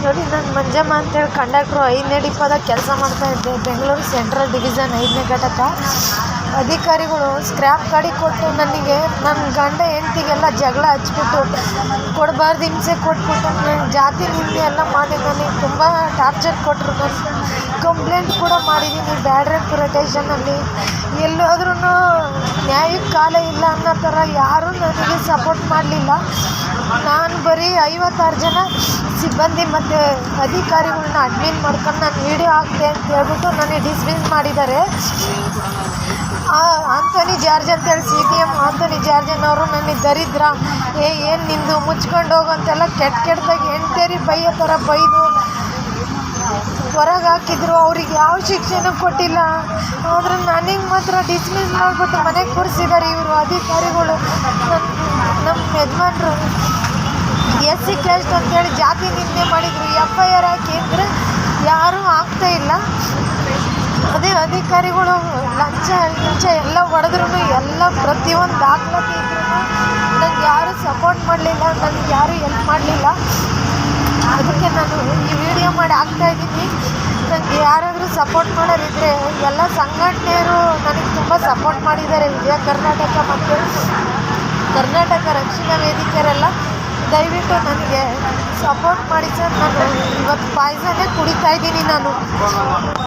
ನೋಡಿ, ನಾನು ಮಂಜಮ್ಮ ಅಂತೇಳಿ ಕಂಡಕ್ಟ್ರು 5ನೇ ಡಿಪೋದಾಗ ಕೆಲಸ ಮಾಡ್ತಾಯಿದ್ದೆ. ಬೆಂಗಳೂರು ಸೆಂಟ್ರಲ್ ಡಿವಿಷನ್ 5ನೇ ಘಟಕ. ಅಧಿಕಾರಿಗಳು ಸ್ಕ್ರ್ಯಾಪ್ ಗಾಡಿ ಕೊಟ್ಟು ನನಗೆ ನನ್ನ ಗಂಡ ಹೆಂಡ್ತಿಗೆಲ್ಲ ಜಗಳ ಹಚ್ಬಿಟ್ಟು ಕೊಡಬಾರ್ದು ಹಿಂಸೆ ಕೊಟ್ಬಿಟ್ಟು ನನ್ನ ಜಾತಿ ನಿಂದೆ ಎಲ್ಲ ಮಾಡಿ ನನಗೆ ತುಂಬ ಟಾರ್ಚರ್ ಕೊಟ್ಟರು. ನಾನು ಕಂಪ್ಲೇಂಟ್ ಕೂಡ ಮಾಡಿದ್ದೀನಿ ಬ್ಯಾಡ್ರಪುರ ಸ್ಟೇಷನಲ್ಲಿ. ಎಲ್ಲಾದ್ರೂ ನ್ಯಾಯಕ್ಕೆ ಕಾಲ ಇಲ್ಲ ಅನ್ನೋ ಥರ ಯಾರೂ ನನಗೆ ಸಪೋರ್ಟ್ ಮಾಡಲಿಲ್ಲ. ನಾನು ಬರೀ 56 ಜನ ಸಿಬ್ಬಂದಿ ಮತ್ತು ಅಧಿಕಾರಿಗಳನ್ನ ಅಡ್ಮಿನ್ ಮಾಡ್ಕೊಂಡು ನಾನು ವೀಡಿಯೋ ಹಾಕ್ತೆ ಅಂತ ಹೇಳ್ಬಿಟ್ಟು ನನಗೆ ಡಿಸ್ಮಿಸ್ ಮಾಡಿದ್ದಾರೆ. ಆಂಥೋನಿ ಜಾರ್ಜ್ ಅಂತೇಳಿ CPM ಆಂಥೋನಿ ಜಾರ್ಜನ್ ಅವರು ನನಗೆ ದರಿದ್ರ ಏನು ನಿಂದು ಮುಚ್ಕೊಂಡು ಹೋಗು ಅಂತೆಲ್ಲ ಕೆಟ್ಟದಾಗಿ ಹೆಣ್ತೇರಿ ಬೈಯೋ ಥರ ಬೈದು ಹೊರಗೆ ಹಾಕಿದ್ರು. ಅವ್ರಿಗೆ ಯಾವ ಶಿಕ್ಷೆನೂ ಕೊಟ್ಟಿಲ್ಲ. ಆದರೆ ನನಗೆ ಮಾತ್ರ ಡಿಸ್ಮಿಸ್ ಮಾಡಿಬಿಟ್ಟು ಮನೆಗೆ ಕೂರಿಸಿದ್ದಾರೆ ಇವರು ಅಧಿಕಾರಿಗಳು. ನಮ್ಮ ಯಜಮಾನ್ರು SC ಕ್ಯಾಸ್ಟ್ ಅಂತೇಳಿ ಜಾತಿ ನಿಂದೆ ಮಾಡಿದರು. FIR ಹಾಕಿ ಅಂದರೆ ಯಾರೂ ಆಗ್ತಾಯಿಲ್ಲ. ಅದೇ ಅಧಿಕಾರಿಗಳು ಲಂಚ ಎಲ್ಲ ಹೊಡೆದ್ರೂ ಎಲ್ಲ ಪ್ರತಿಯೊಂದು ದಾಖಲಾತಿ ಇದ್ರೂ ನನಗೆ ಯಾರೂ ಸಪೋರ್ಟ್ ಮಾಡಲಿಲ್ಲ, ನನಗೆ ಯಾರೂ ಹೆಲ್ಪ್ ಮಾಡಲಿಲ್ಲ. ಅದಕ್ಕೆ ನಾನು ಈ ವಿಡಿಯೋ ಮಾಡಿ ಹಾಕ್ತಾಯಿದ್ದೀನಿ. ನನಗೆ ಯಾರಾದರೂ ಸಪೋರ್ಟ್ ಮಾಡೋರಿದ್ದರೆ ಎಲ್ಲ ಸಂಘಟನೆಯರು ನನಗೆ ತುಂಬ ಸಪೋರ್ಟ್ ಮಾಡಿದ್ದಾರೆ. ವಿಜಯ ಕರ್ನಾಟಕ ಮತ್ತು ಕರ್ನಾಟಕ ರಕ್ಷಣಾ ವೇದಿಕೆಯರೆಲ್ಲ ದಯವಿಟ್ಟು ನನಗೆ ಸಪೋರ್ಟ್ ಮಾಡಿ ಸರ್. ನಾನು ಇವತ್ತು ಪಾಯ್ಸನ್ನೇ ಕುಡಿತಾಯಿದ್ದೀನಿ ನಾನು.